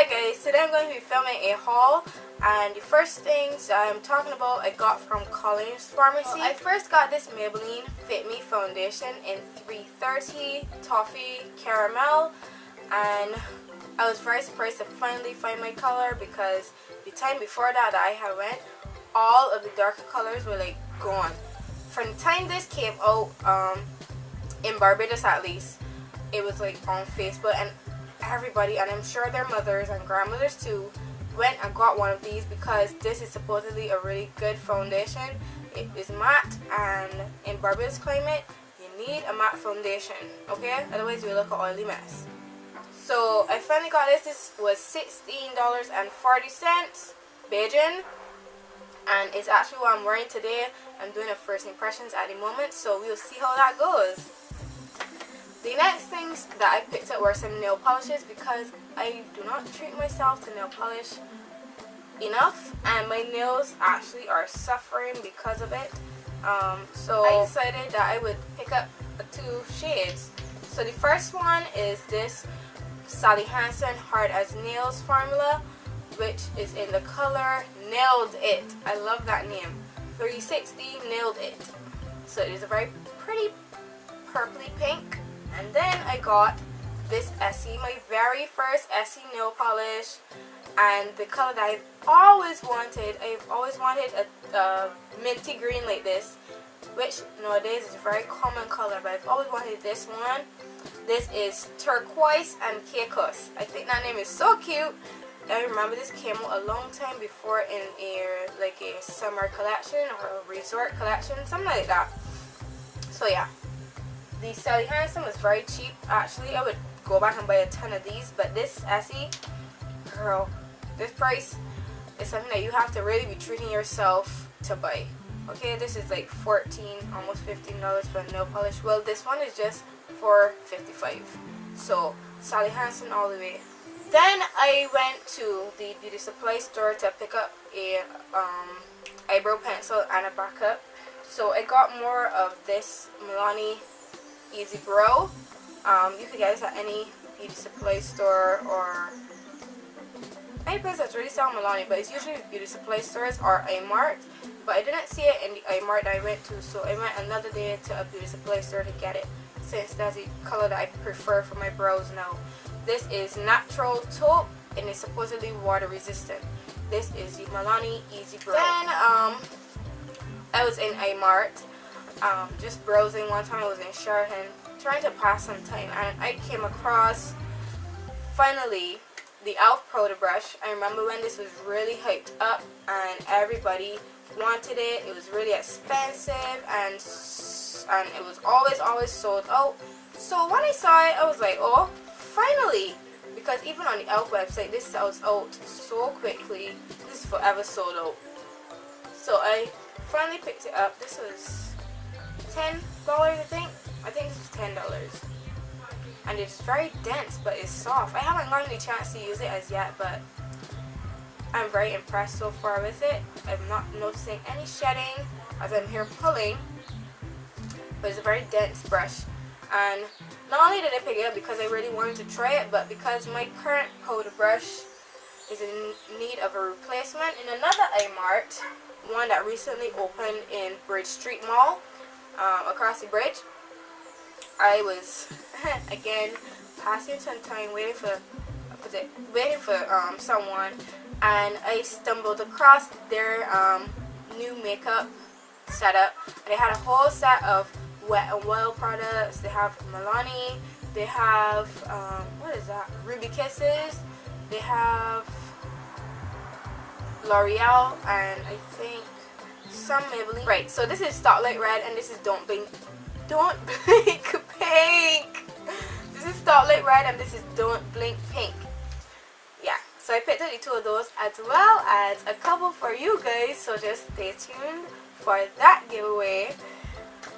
Hi guys, today I'm going to be filming a haul, and the first things I'm talking about I got from Collins Pharmacy. Well, I first got this Maybelline Fit Me foundation in 330 Toffee Caramel, and I was very surprised to finally find my color because the time before that I had went, all of the darker colors were like gone. From the time this came out, in Barbados at least, it was like on Facebook, and everybody, and I'm sure their mothers and grandmothers too, went and got one of these because this is supposedly a really good foundation. It is matte, and in Barbados climate you need a matte foundation, okay? Otherwise you look an oily mess. So I finally got this. This was $16.40 Beijing, and it's actually what I'm wearing today. I'm doing a first impressions at the moment, so we'll see how that goes. The next things that I picked up were some nail polishes because I do not treat myself to nail polish enough, and my nails actually are suffering because of it. So I decided that I would pick up two shades. So the first one is this Sally Hansen Hard as Nails formula, which is in the color Nailed It. I love that name. 360 Nailed It. So it is a very pretty purpley pink. And then I got this Essie, my very first Essie nail polish, and the color that I've always wanted. I've always wanted a minty green like this, which nowadays is a very common color, but I've always wanted this one. This is Turquoise and Caicos. I think that name is so cute. I remember this came out a long time before in a summer collection or a resort collection, something like that. So yeah. The Sally Hansen was very cheap. Actually, I would go back and buy a ton of these, but this Essie, girl, this price is something that you have to really be treating yourself to buy. Okay, this is like $14, almost $15 for a nail polish. Well, this one is just $4.55. So Sally Hansen all the way. Then I went to the beauty supply store to pick up a eyebrow pencil and a backup. So I got more of this Milani Easy Brow. You could get this at any beauty supply store or any place that's really selling Milani, but it's usually beauty supply stores or iMart. But I didn't see it in the iMart that I went to, so I went another day to a beauty supply store to get it, since that's the color that I prefer for my brows now. This is Natural Taupe, and it's supposedly water resistant. This is the Milani Easy Brow. Then I was in iMart. Just browsing one time. I was in Sheraton trying to pass some time, and I came across finally the e.l.f. powder brush. I remember when this was really hyped up and everybody wanted it. It was really expensive, and it was always sold out. So when I saw it, I was like, oh, finally, because even on the e.l.f. website this sells out so quickly. This is forever sold out. So I finally picked it up. This was $10, I think this is $10, and it's very dense, but it's soft. I haven't gotten the chance to use it as yet, but I'm very impressed so far with it. I'm not noticing any shedding as I'm here pulling, but it's a very dense brush. And not only did I pick it up because I really wanted to try it, but because my current powder brush is in need of a replacement in another iMart, one that recently opened in Bridge Street Mall. Across the bridge. I was again passing some time waiting for someone, and I stumbled across their new makeup setup. They had a whole set of Wet n Wild products. They have Milani, they have what is that, Ruby Kisses, they have L'Oreal, and I think some Maybelline. Right, so this is Starlight Red, and this is Don't Blink Pink. This is Starlight Red, and this is Don't Blink Pink. Yeah, so I picked up the two of those, as well as a couple for you guys, so just stay tuned for that giveaway.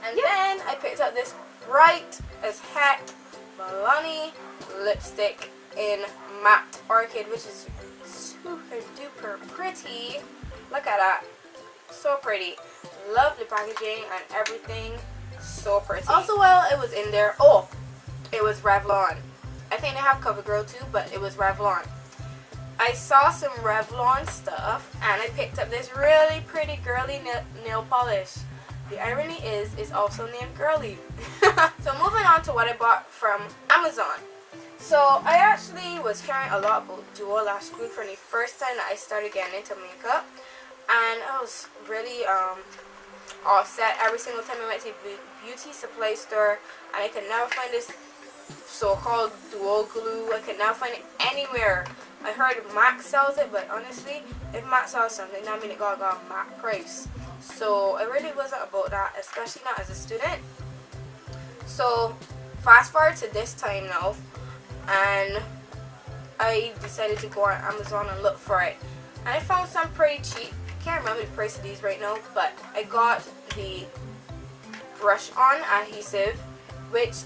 And then I picked up this bright as heck Milani lipstick in Matte Orchid, which is super duper pretty. Look at that. So pretty. Love the packaging and everything. So pretty. Also, while it was in there, it was Revlon. I think they have CoverGirl too, but it was Revlon. I saw some Revlon stuff and I picked up this really pretty girly nail polish. The irony is, it's also named Girly. So moving on to what I bought from Amazon. So I actually was hearing a lot about dual lash glue from the first time that I started getting into makeup. And I was really upset every single time I went to a beauty supply store and I could never find this so-called dual glue. I could never find it anywhere. I heard MAC sells it, but honestly, if MAC sells something, that means it got a MAC price. So I really wasn't about that, especially not as a student. So fast forward to this time now, and I decided to go on Amazon and look for it. And I found some pretty cheap. Can't remember the price of these right now, but I got the brush on adhesive, which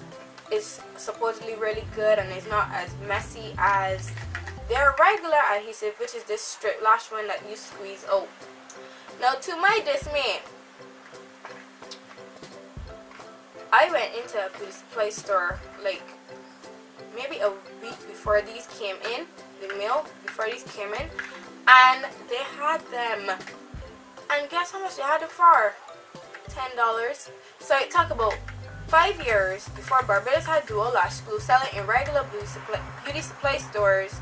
is supposedly really good and it's not as messy as their regular adhesive, which is this strip lash one that you squeeze out. Now to my dismay, I went into a beauty supply store like maybe a week before these came in, the mail before these came in, and they had them, and guess how much they had them for? $10. So it took about 5 years before Barbados had dual lash glue selling in regular beauty supply stores,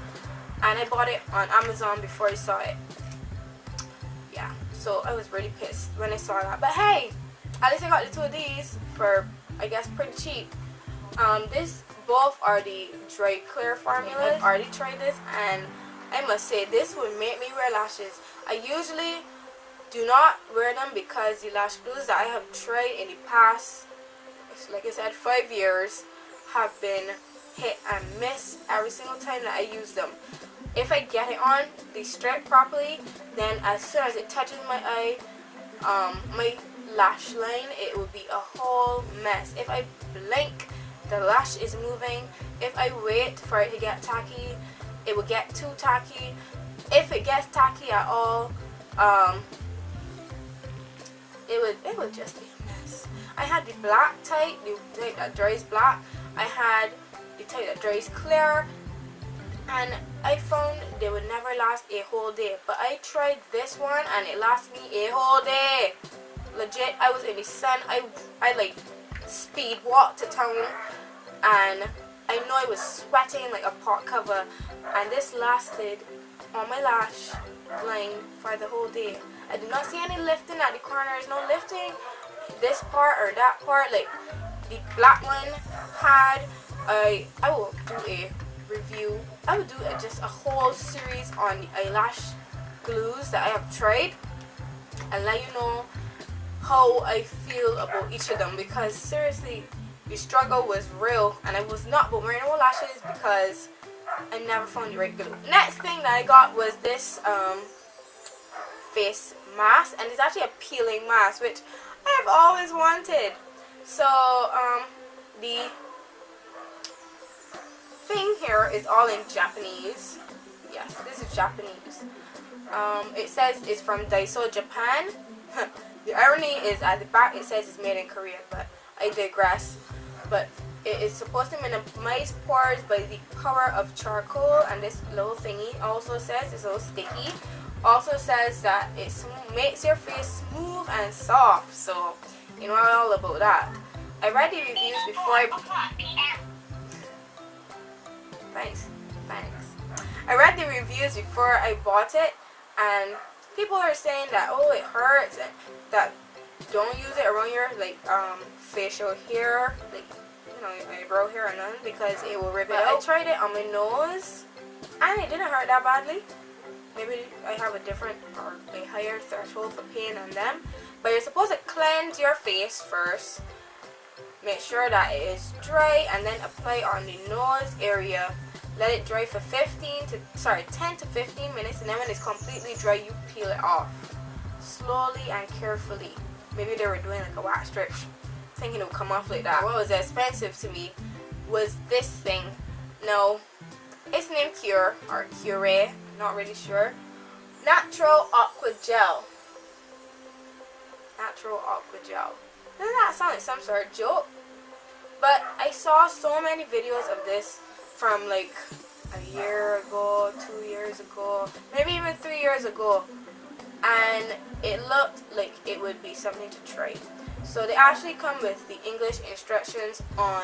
and I bought it on Amazon before I saw it. Yeah, so I was really pissed when I saw that, but hey, at least I got the two of these for, I guess, pretty cheap. Both are the dry clear formula. I've already tried this and I must say this would make me wear lashes. I usually do not wear them because the lash glues that I have tried in the past, like I said, 5 years, have been hit and miss every single time that I use them. If I get it on, they strip properly, then as soon as it touches my eye, my lash line, it will be a whole mess. If I blink, the lash is moving. If I wait for it to get tacky, it will get too tacky. If it gets tacky at all, it would just be a mess. I had the black type, the type that dries black. I had the type that dries clear, and I found they would never last a whole day. But I tried this one and it lasted me a whole day. Legit, I was in the sun. I like speed walked to town, and I know I was sweating like a pot cover, and this lasted on my lash line for the whole day. I did not see any lifting at the corners, no lifting this part or that part. Like the black one had, I will do a review. I would do just a whole series on the eyelash glues that I have tried and let you know how I feel about each of them, because seriously, the struggle was real and I was not but wearing no lashes because I never found the right glue. Next thing that I got was this face mask, and it's actually a peeling mask, which I have always wanted. So the thing here is all in Japanese. Yes, this is Japanese. It says it's from Daiso, Japan. The irony is at the back it says it's made in Korea, but I digress. But it is supposed to minimize pores by the power of charcoal, and this little thingy also says it's a little sticky. Also says that it makes your face smooth and soft, so you know all about that. I read the reviews before I read the reviews before I bought it, and people are saying that, oh, it hurts, and that don't use it around your like facial hair, like, you know, your eyebrow hair or none, because it will rip it out. I tried it on my nose and it didn't hurt that badly. Maybe I have a different or a higher threshold for pain on them. But you're supposed to cleanse your face first, make sure that it is dry, and then apply on the nose area. Let it dry for 10 to 15 minutes, and then when it's completely dry, you peel it off slowly and carefully. Maybe they were doing like a wax strip, thinking it would come off like that. What was expensive to me was this thing. No, it's named Cure or Cure, not really sure. Natural Aqua Gel. Natural Aqua Gel. Doesn't that sound like some sort of joke? But I saw so many videos of this from like a year ago, 2 years ago, maybe even 3 years ago, and it looked like it would be something to try. So they actually come with the English instructions on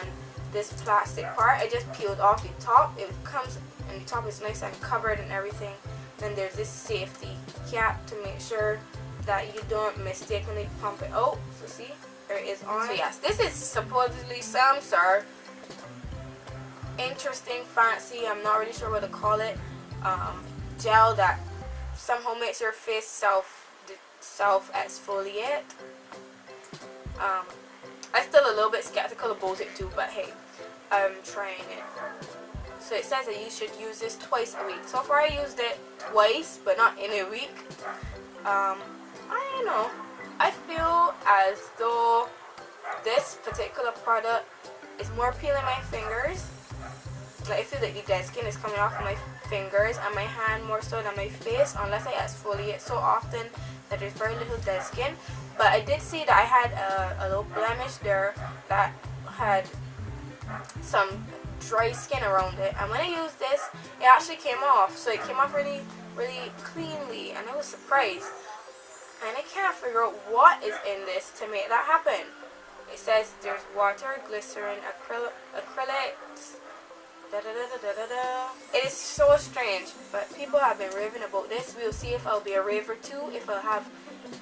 this plastic part. I just peeled off the top. It comes, and the top is nice and covered and everything. Then there's this safety cap to make sure that you don't mistakenly pump it out. So see, there it is on. So yes, this is supposedly some sort interesting, fancy, I'm not really sure what to call it, gel that somehow makes your face self exfoliate. I'm still a little bit skeptical about it too, but hey, I'm trying it. So it says that you should use this twice a week. So far I used it twice, but not in a week. I don't know. I feel as though this particular product is more appealing to my fingers. Like, I feel like the dead skin is coming off my fingers and my hand more so than my face, unless I exfoliate so often that there's very little dead skin. But I did see that I had a little blemish there that had some dry skin around it, and when I used this, it actually came off. So it came off really, really cleanly, and I was surprised. And I can't figure out what is in this to make that happen. It says there's water, glycerin, acrylics. It is so strange, but people have been raving about this. We'll see if I'll be a raver too, if I'll have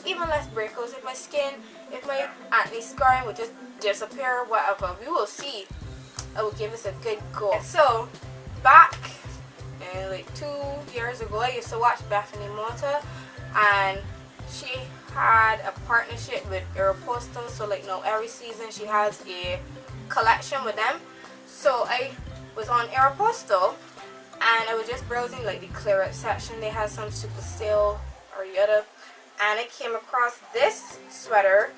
even less breakouts in my skin, if my acne scarring will just disappear, whatever. We will see. I will give this a good go. So, back like 2 years ago, I used to watch Bethany Mota, and she had a partnership with Aeropostale. So like now every season she has a collection with them. So I was on Aeropostale and I was just browsing like the clearance section. They had some super sale or the other, and I came across this sweater.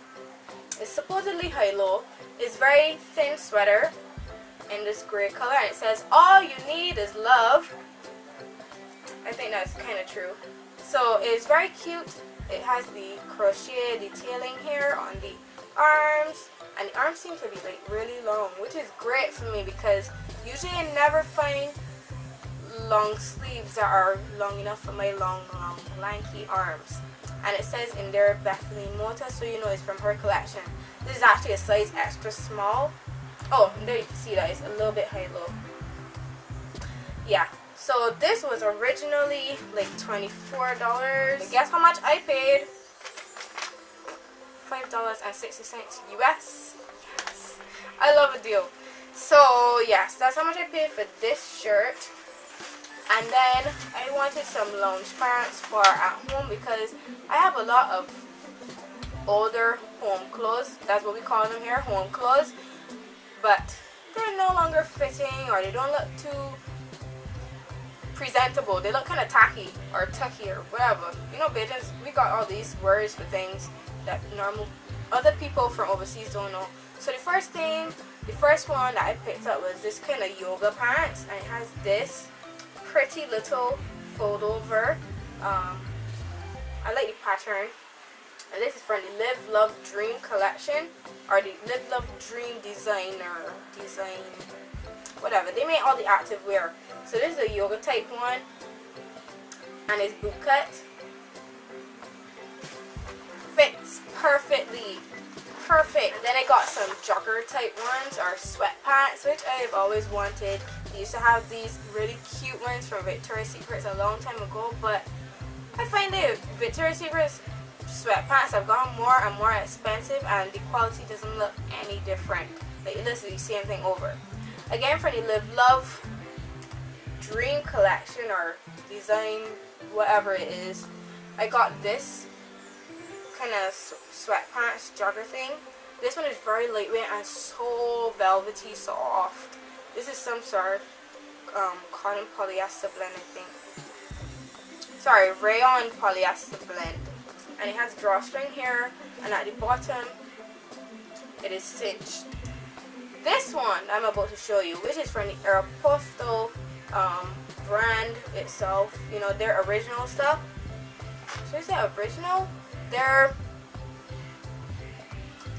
It's supposedly high-low. It's very thin sweater in this gray color, and it says all you need is love. I think that's kind of true. So it's very cute. It has the crochet detailing here on the arms, and the arms seem to be like really long, which is great for me because usually I never find long sleeves that are long enough for my long lanky arms. And it says in there Bethany Mota, so you know it's from her collection. This is actually a size extra small. Oh, there you can see that it's a little bit high-low. Yeah, so this was originally like $24. But guess how much I paid? $5.60 US. Yes, I love a deal. So yes, that's how much I paid for this shirt. And then I wanted some lounge pants for at home because I have a lot of older home clothes. That's what we call them here, home clothes. But they're no longer fitting, or they don't look too presentable. They look kind of tacky or tucky or whatever. You know, Bajans, we got all these words for things that normal other people from overseas don't know. So the first one that I picked up was this kind of yoga pants, and it has this pretty little fold over. I like the pattern, and this is from the Live Love Dream collection, or the Live Love Dream design, whatever. They make all the active wear. So this is a yoga type one, and it's boot cut. Fits perfectly. Perfect. And then I got some jogger type ones, or sweatpants, which I have always wanted. They used to have these really cute ones from Victoria's Secrets a long time ago, but I find that Victoria's Secrets sweatpants have gotten more and more expensive, and the quality doesn't look any different. Like, it looks like the same thing over. Again, for the Live Love Dream collection or design, whatever it is, I got this kind of sweatpants jogger thing. This one is very lightweight and so velvety soft. This is some sort of cotton polyester blend, I think. Sorry, rayon polyester blend. And it has drawstring here, and at the bottom it is cinched. This one I'm about to show you, which is from the Aeropostale brand itself, you know, their original stuff. Should I say original? Their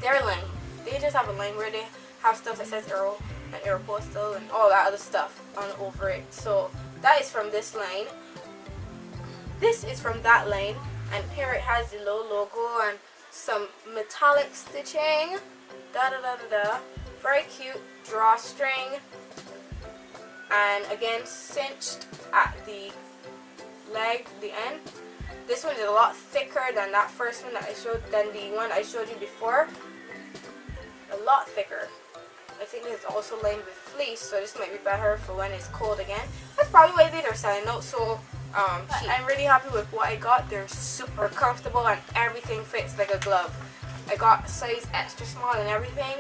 line. They just have a line where they have stuff that says Aero and Aeropostale and all that other stuff on over it. So that is from this line. this is from that line, and here it has the little logo and some metallic stitching. Very cute drawstring, and again cinched at the leg, the end. This one is a lot thicker than that first one that I showed, than the one I showed you before. A lot thicker. I think it's also lined with fleece, so this might be better for when it's cold again. That's probably why they're selling out so cheap. I'm really happy with what I got. They're super comfortable and everything fits like a glove. I got size extra small and everything,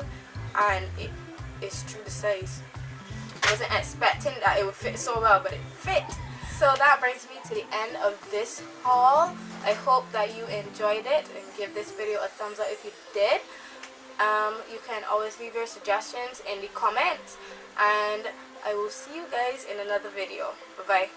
and it's true to size. I wasn't expecting that it would fit so well, but it fit. So that brings me to the end of this haul. I hope that you enjoyed it, and give this video a thumbs up if you did. You can always leave your suggestions in the comments, and I will see you guys in another video. Bye bye.